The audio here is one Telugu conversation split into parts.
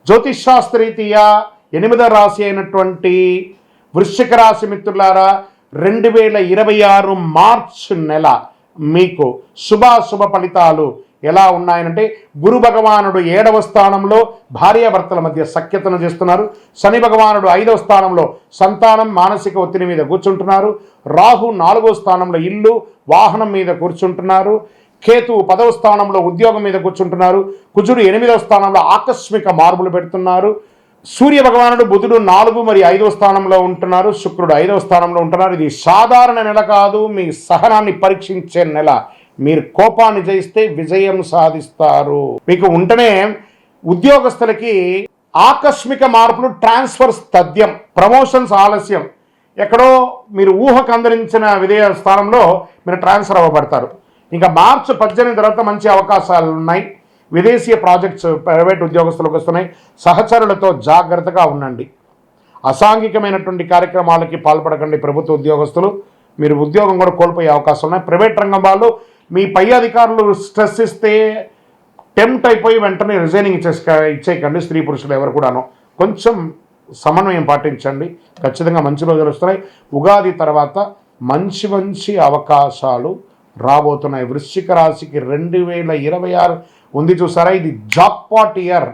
జ్యోతిష్ శాస్త్రరీత్యా 8వ రాశి అయినటువంటి వృశ్చిక రాశి మిత్రులారా 2026 మార్చి నెల మీకు శుభ ఫలితాలు ఎలా ఉన్నాయనంటే, గురు భగవానుడు 7వ స్థానంలో భార్యాభర్తల మధ్య సఖ్యతను చేస్తున్నారు. శని భగవానుడు 5వ స్థానంలో సంతానం మానసిక ఒత్తిడి మీద కూర్చుంటున్నారు. రాహు 4వ స్థానంలో ఇల్లు వాహనం మీద కూర్చుంటున్నారు. కేతు 10వ స్థానంలో ఉద్యోగం మీద కూర్చుంటున్నారు. కుజుడు 8వ స్థానంలో ఆకస్మిక మార్పులు పెడుతున్నారు. సూర్య భగవానుడు బుధుడు 4 మరియు 5వ స్థానంలో ఉంటున్నారు. శుక్రుడు 5వ స్థానంలో ఉంటున్నారు. ఇది సాధారణ నెల కాదు, మీ సహనాన్ని పరీక్షించే నెల. మీరు కోపాన్ని జయిస్తే విజయం సాధిస్తారు. మీకు ఉంటేనే ఉద్యోగస్తులకి ఆకస్మిక మార్పులు, ట్రాన్స్ఫర్స్ తథ్యం, ప్రమోషన్స్ ఆలస్యం, ఎక్కడో మీరు ఊహకు అందరించిన విధేయ స్థానంలో మీరు ట్రాన్స్ఫర్ అవ్వబడతారు. ఇంకా మార్చి 18 తర్వాత మంచి అవకాశాలు ఉన్నాయి. విదేశీయ ప్రాజెక్ట్స్ ప్రైవేట్ ఉద్యోగస్తులకు వస్తున్నాయి. సహచరులతో జాగ్రత్తగా ఉండండి. అసాంఘికమైనటువంటి కార్యక్రమాలకి పాల్పడకండి. ప్రభుత్వ ఉద్యోగస్తులు మీరు ఉద్యోగం కూడా కోల్పోయే అవకాశం ఉన్నాయి. ప్రైవేట్ రంగం వాళ్ళు మీ పై అధికారులు స్ట్రెస్ ఇస్తే టెంప్ట్ అయిపోయి వెంటనే రిజైనింగ్ ఇచ్చేయకండి. స్త్రీ పురుషులు ఎవరు కూడాను కొంచెం సమన్వయం పాటించండి. ఖచ్చితంగా మంచి రోజులు వస్తున్నాయి. ఉగాది తర్వాత మంచి అవకాశాలు రాబోతున్నాయి. వృశ్చిక రాశికి 2026 ఉంది చూసారా, ఇది జాక్పాట్ ఇయర్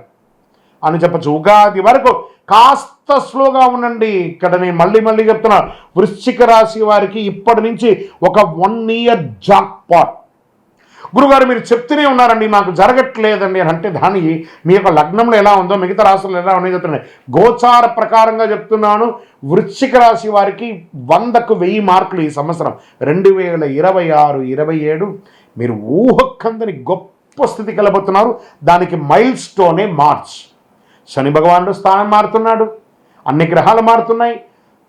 అని చెప్పచ్చు. ఉగాది వరకు కాస్త స్లోగా ఉండండి. ఇక్కడ నేను మళ్ళీ చెప్తున్నా, వృశ్చిక రాశి వారికి ఇప్పటి నుంచి ఒక 1 ఇయర్ జాక్పాట్. గురుగారు మీరు చెప్తూనే ఉన్నారండి, మాకు జరగట్లేదండి అని అంటే దాని మీ యొక్క లగ్నంలో ఎలా ఉందో మిగతా రాశులు ఎలా ఉన్నాయో చెప్తున్నాయి. గోచార ప్రకారంగా చెప్తున్నాను. వృశ్చిక రాశి వారికి 100కు 1000 మార్కులు ఈ సంవత్సరం 2026, 27 మీరు ఊహకందని గొప్ప స్థితి కలబోతున్నారు. దానికి మైల్ స్టోనే మార్చ్. శని భగవానుడు స్థానం మారుతున్నాడు, అన్ని గ్రహాలు మారుతున్నాయి.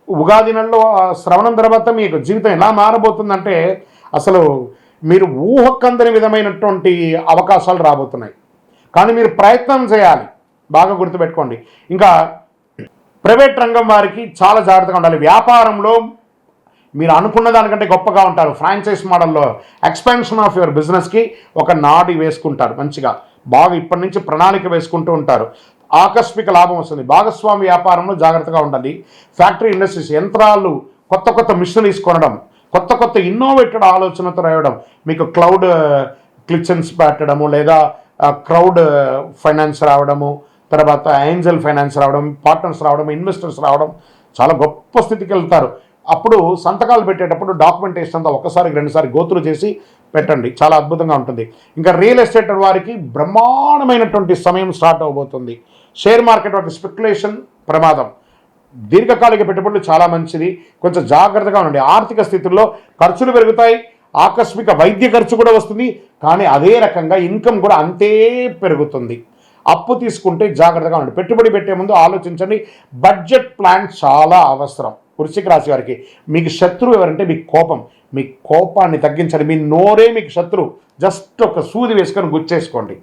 ఉగాది నెలలో శ్రవణం తర్వాత మీకు జీవితం ఎలా మారబోతుందంటే అసలు మీరు ఊహకందని విధమైనటువంటి అవకాశాలు రాబోతున్నాయి. కానీ మీరు ప్రయత్నం చేయాలి. బాగా గుర్తుపెట్టుకోండి. ఇంకా ప్రైవేట్ రంగం వారికి చాలా జాగ్రత్తగా ఉండాలి. వ్యాపారంలో మీరు అనుకున్న దానికంటే గొప్పగా ఉంటారు. ఫ్రాంచైజ్ మోడల్లో ఎక్స్పాన్షన్ ఆఫ్ యువర్ బిజినెస్కి ఒక నాడి వేసుకుంటారు. మంచిగా బాగా ఇప్పటి నుంచి ప్రణాళిక వేసుకుంటూ ఉంటారు. ఆకస్మిక లాభం వస్తుంది. భాగస్వామి వ్యాపారంలో జాగ్రత్తగా ఉండాలి. ఫ్యాక్టరీ ఇండస్ట్రీస్, యంత్రాలు, కొత్త మిషనరీస్ కొనడం, కొత్త ఇన్నోవేటెడ్ ఆలోచనతో రాయడం, మీకు క్లౌడ్ కిచెన్స్ పెట్టడము, లేదా క్రౌడ్ ఫైనాన్స్ రావడము, తర్వాత ఏంజల్ ఫైనాన్స్ రావడం, పార్ట్నర్స్ రావడం, ఇన్వెస్టర్స్ రావడం, చాలా గొప్ప స్థితికి వెళ్తారు. అప్పుడు సంతకాలు పెట్టేటప్పుడు డాక్యుమెంటేషన్ అంతా ఒకసారి 2 సార్లు గోతులు చేసి పెట్టండి. చాలా అద్భుతంగా ఉంటుంది. ఇంకా రియల్ ఎస్టేట్ వారికి బ్రహ్మాండమైనటువంటి సమయం స్టార్ట్ అవబోతుంది. షేర్ మార్కెట్ వాటి స్పెక్యులేషన్ ప్రమాదం. దీర్ఘకాలిక పెట్టుబడులు చాలా మంచిది. కొంచెం జాగ్రత్తగా ఉండండి. ఆర్థిక స్థితుల్లో ఖర్చులు పెరుగుతాయి. ఆకస్మిక వైద్య ఖర్చు కూడా వస్తుంది. కానీ అదే రకంగా ఇన్కమ్ కూడా అంతే పెరుగుతుంది. అప్పు తీసుకుంటే జాగ్రత్తగా ఉండండి. పెట్టుబడి పెట్టే ముందు ఆలోచించండి. బడ్జెట్ ప్లాన్ చాలా అవసరం. వృశ్చిక రాశి వారికి మీకు శత్రువు ఎవరంటే మీ కోపం. మీ కోపాన్ని తగ్గించండి. మీ నోరే మీకు శత్రువు. జస్ట్ ఒక సూది వేసుకొని గుచ్చేసుకోండి.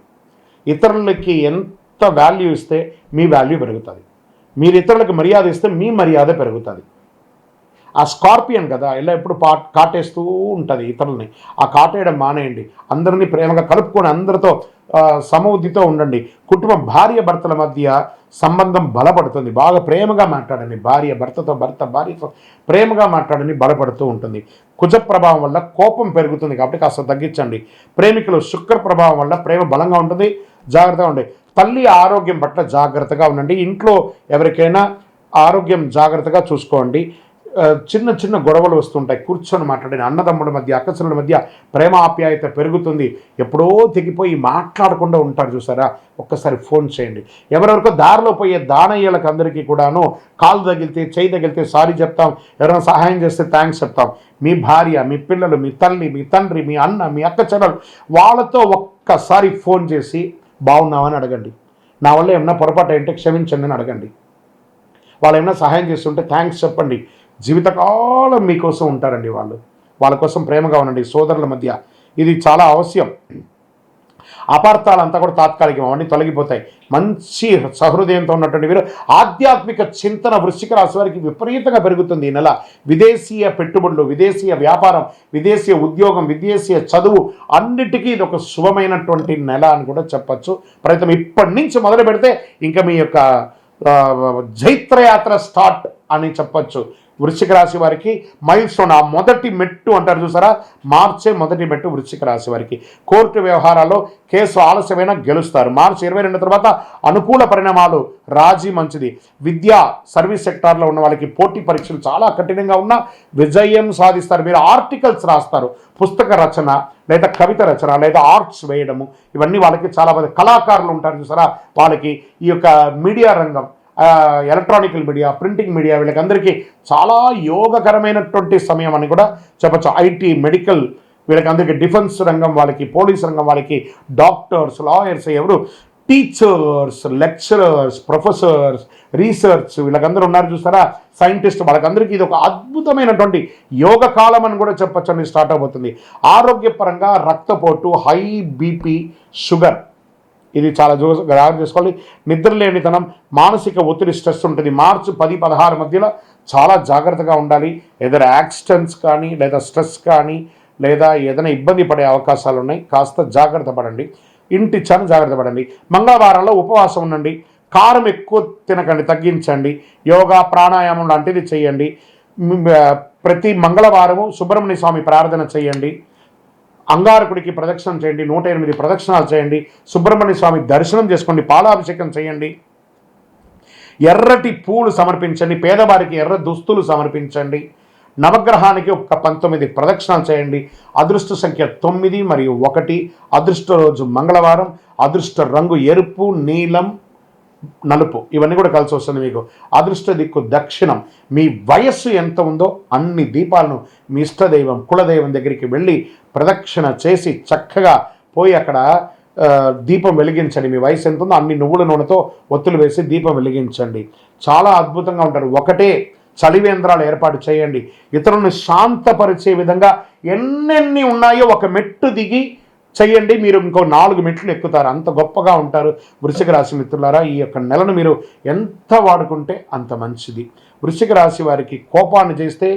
ఇతరులకి ఎంత వాల్యూ ఇస్తే మీ వాల్యూ పెరుగుతుంది. మీరు ఇతరులకు మర్యాద ఇస్తే మీ మర్యాద పెరుగుతుంది. ఆ స్కార్పియన్ కదా ఇలా ఎప్పుడు కాటేస్తూ ఉంటుంది ఇతరులని. ఆ కాటేయడం మానేయండి. అందరినీ ప్రేమగా కలుపుకొని అందరితో సమబుద్ధితో ఉండండి. కుటుంబం భార్య భర్తల మధ్య సంబంధం బలపడుతుంది. బాగా ప్రేమగా మాట్లాడండి. భర్తతో భార్యతో ప్రేమగా మాట్లాడని బలపడుతూ ఉంటుంది. కుజ ప్రభావం వల్ల కోపం పెరుగుతుంది కాబట్టి కాస్త తగ్గించండి. ప్రేమికులు శుక్ర ప్రభావం వల్ల ప్రేమ బలంగా ఉంటుంది. జాగ్రత్తగా ఉండండి. తల్లి ఆరోగ్యం పట్ల జాగ్రత్తగా ఉండండి. ఇంట్లో ఎవరికైనా ఆరోగ్యం జాగ్రత్తగా చూసుకోండి. చిన్న గొడవలు వస్తుంటాయి. కూర్చొని మాట్లాడిన అన్నదమ్ముల మధ్య, అక్కచెల్లెల మధ్య ప్రేమ ఆప్యాయత పెరుగుతుంది. ఎప్పుడో తెగిపోయి మాట్లాడకుండా ఉంటారు చూసారా, ఒక్కసారి ఫోన్ చేయండి. ఎవరెవరికో దారిలో పోయే దానయ్యలకు అందరికీ కూడాను కాలు తగిలితే, చేయి తగిలితే సారీ చెప్తాం. ఎవరైనా సహాయం చేస్తే థ్యాంక్స్ చెప్తాం. మీ భార్య, మీ పిల్లలు, మీ తల్లి, మీ తండ్రి, మీ అన్న, మీ అక్కచెల్లెలు వాళ్ళతో ఒక్కసారి ఫోన్ చేసి బాగున్నామని అడగండి. నా వల్ల ఏమన్నా పొరపాటు అంటే క్షమించండి అని అడగండి. వాళ్ళు ఏమైనా సహాయం చేస్తుంటే థ్యాంక్స్ చెప్పండి. జీవితకాలం మీకోసం ఉంటారండి వాళ్ళు. వాళ్ళ కోసం ప్రేమగా ఉండండి. సోదరుల మధ్య ఇది చాలా అవశ్యం. అపార్థాలంతా కూడా తాత్కాలికం, అవన్నీ తొలగిపోతాయి. మంచి సహృదయంతో ఉన్నటువంటి వీరు ఆధ్యాత్మిక చింతన వృశ్చిక రాశి వారికి విపరీతంగా పెరుగుతుంది ఈ నెల. విదేశీయ పెట్టుబడులు, విదేశీయ వ్యాపారం, విదేశీయ ఉద్యోగం, విదేశీయ చదువు అన్నిటికీ ఇది ఒక శుభమైనటువంటి నెల అని కూడా చెప్పచ్చు. ప్రయత్నం ఇప్పటి నుంచి మొదలు పెడితే ఇంకా మీ యొక్క జైత్రయాత్ర స్టార్ట్ అని చెప్పచ్చు. వృశ్చిక రాశి వారికి మైల్ స్టోన్, ఆ మొదటి మెట్టు అంటారు చూసారా, మార్చే మొదటి మెట్టు వృశ్చిక రాశి వారికి. కోర్టు వ్యవహారాల్లో కేసు ఆలస్యమైనా గెలుస్తారు. మార్చి 22 తర్వాత అనుకూల పరిణామాలు, రాజీ మంచిది. విద్యా సర్వీస్ సెక్టార్లో ఉన్న వాళ్ళకి పోటీ పరీక్షలు చాలా కఠినంగా ఉన్నా విజయం సాధిస్తారు. మీరు ఆర్టికల్స్ రాస్తారు, పుస్తక రచన లేదా కవిత రచన లేదా ఆర్ట్స్ వేయడము, ఇవన్నీ వాళ్ళకి చాలా మంది కళాకారులు ఉంటారు చూసారా, వాళ్ళకి ఈ యొక్క మీడియా రంగం, ఎలక్ట్రానికల్ మీడియా, ప్రింటింగ్ మీడియా, వీళ్ళకందరికీ చాలా యోగకరమైనటువంటి సమయం అని కూడా చెప్పచ్చు. ఐటీ, మెడికల్, వీళ్ళకందరికీ డిఫెన్స్ రంగం వాళ్ళకి, పోలీస్ రంగం వాళ్ళకి, డాక్టర్స్, లాయర్స్, ఎవరు టీచర్స్, లెక్చరర్స్, ప్రొఫెసర్స్, రీసెర్చ్, వీళ్ళకందరూ ఉన్నారు చూస్తారా, సైంటిస్ట్, వాళ్ళకందరికీ ఇది ఒక అద్భుతమైనటువంటి యోగ కాలం అని కూడా చెప్పచ్చు అని స్టార్ట్ అవబోతుంది. ఆరోగ్యపరంగా రక్తపోటు, హై బీపీ, షుగర్, ఇది చాలా జాగ్రత్త చేసుకోవాలి. నిద్రలేనితనం, మానసిక ఒత్తిడి, స్ట్రెస్ ఉంటుంది. మార్చి 10-16 మధ్యలో చాలా జాగ్రత్తగా ఉండాలి. ఏదైనా యాక్సిడెంట్స్ కానీ లేదా స్ట్రెస్ కానీ లేదా ఏదైనా ఇబ్బంది పడే అవకాశాలు ఉన్నాయి, కాస్త జాగ్రత్త పడండి. ఇంటి చాలా జాగ్రత్త పడండి. మంగళవారంలో ఉపవాసం ఉండండి. కారం ఎక్కువ తినకండి, తగ్గించండి. యోగా, ప్రాణాయామం లాంటిది చేయండి. ప్రతి మంగళవారము సుబ్రహ్మణ్య స్వామి ప్రార్థన చేయండి. అంగారకుడికి ప్రదక్షిణం చేయండి, 108 ప్రదక్షిణాలు చేయండి. సుబ్రహ్మణ్య స్వామి దర్శనం చేసుకోండి, పాలాభిషేకం చేయండి. ఎర్రటి పూలు సమర్పించండి. పేదవారికి ఎర్ర దుస్తులు సమర్పించండి. నవగ్రహానికి ఒక 19 ప్రదక్షిణాలు చేయండి. అదృష్ట సంఖ్య 9 మరియు 1. అదృష్ట రోజు మంగళవారం. అదృష్ట రంగు ఎరుపు, నీలం, నలుపు, ఇవన్నీ కూడా కలిసి వస్తుంది మీకు. అదృష్ట దిక్కు దక్షిణం. మీ వయస్సు ఎంత ఉందో అన్ని దీపాలను మీ ఇష్టదైవం, కులదైవం దగ్గరికి వెళ్ళి ప్రదక్షిణ చేసి చక్కగా పోయి అక్కడ దీపం వెలిగించండి. మీ వయసు ఎంత ఉందో అన్ని నువ్వుల నూనెతో ఒత్తులు వేసి దీపం వెలిగించండి. చాలా అద్భుతంగా ఉంటారు. ఒకటే చలివేంద్రాలు ఏర్పాటు చేయండి. ఇతరులను శాంతపరిచే విధంగా ఎన్నెన్ని ఉన్నాయో ఒక మెట్టు దిగి చేయండి. మీరు ఇంకో 4 మెట్లు ఎక్కుతారు. అంత గొప్పగా ఉంటారు వృశ్చిక రాశి మిత్రులారా. ఈ యొక్క నెలను మీరు ఎంత వాడుకుంటే అంత మంచిది. వృశ్చిక రాశి వారికి కోపాన్ని జయిస్తే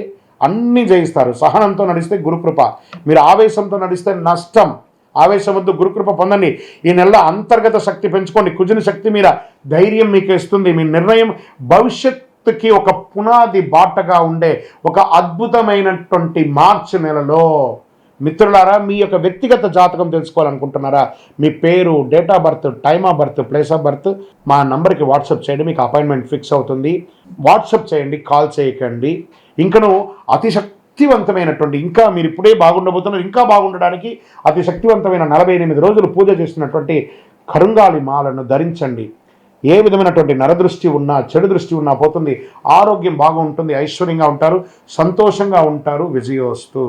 అన్నీ జయిస్తారు. సహనంతో నడిస్తే గురుకృప. మీరు ఆవేశంతో నడిస్తే నష్టం. ఆవేశం వద్దు, గురుకృప పొందండి. ఈ నెలలో అంతర్గత శక్తి పెంచుకోండి. కుజుని శక్తి మీద ధైర్యం మీకు ఇస్తుంది. మీ నిర్ణయం భవిష్యత్తుకి ఒక పునాది బాటగా ఉండే ఒక అద్భుతమైనటువంటి మార్చి నెలలో మిత్రులారా, మీ యొక్క వ్యక్తిగత జాతకం తెలుసుకోవాలనుకుంటున్నారా? మీ పేరు, date of birth, time of birth, place of birth మా నంబర్కి వాట్సాప్ చేయండి. మీకు అపాయింట్మెంట్ ఫిక్స్ అవుతుంది. వాట్సాప్ చేయండి, కాల్ చేయకండి. ఇంకను అతి శక్తివంతమైనటువంటి, ఇంకా మీరు ఇప్పుడే బాగుండబోతున్నారు, ఇంకా బాగుండడానికి అతి శక్తివంతమైన 48 రోజులు పూజ చేస్తున్నటువంటి కరుంగాలి మాలను ధరించండి. ఏ విధమైనటువంటి నరదృష్టి ఉన్నా, చెడు దృష్టి ఉన్నా పోతుంది. ఆరోగ్యం బాగుంటుంది, ఐశ్వర్యంగా ఉంటారు, సంతోషంగా ఉంటారు. విజయోస్తు.